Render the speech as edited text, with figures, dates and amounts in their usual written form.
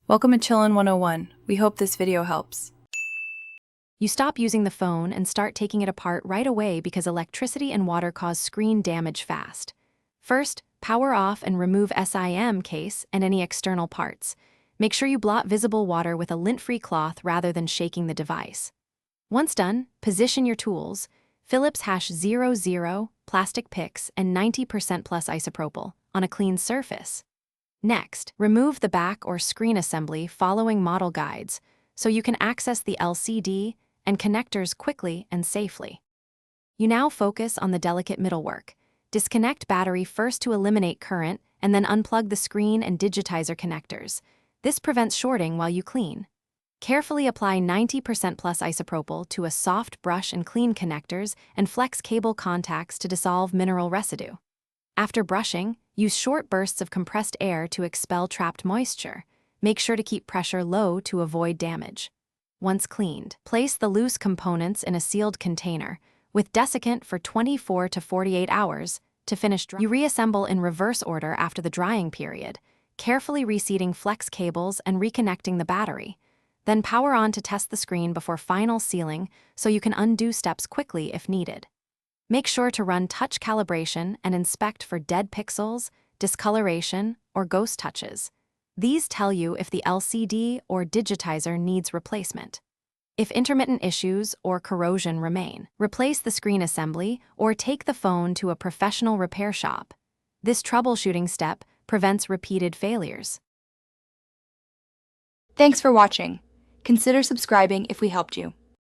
Welcome to Chillin' 101. We hope this video helps. You stop using the phone and start taking it apart right away because electricity and water cause screen damage fast. First, power off and remove SIM case and any external parts. Make sure you blot visible water with a lint-free cloth rather than shaking the device. Once done, position your tools, Phillips #00, plastic picks, and 90% plus isopropyl on a clean surface. Next, remove the back or screen assembly following model guides so you can access the LCD and connectors quickly and safely. You now focus on the delicate middlework. Disconnect battery first to eliminate current and then unplug the screen and digitizer connectors. This prevents shorting while you clean. Carefully apply 90% plus isopropyl to a soft brush and clean connectors and flex cable contacts to dissolve mineral residue. After brushing, use short bursts of compressed air to expel trapped moisture. Make sure to keep pressure low to avoid damage. Once cleaned, place the loose components in a sealed container with desiccant for 24 to 48 hours to finish drying. You reassemble in reverse order after the drying period, carefully reseating flex cables and reconnecting the battery. Then power on to test the screen before final sealing so you can undo steps quickly if needed. Make sure to run touch calibration and inspect for dead pixels, discoloration, or ghost touches. These tell you if the LCD or digitizer needs replacement. If intermittent issues or corrosion remain, replace the screen assembly or take the phone to a professional repair shop. This troubleshooting step prevents repeated failures. Thanks for watching. Consider subscribing if we helped you.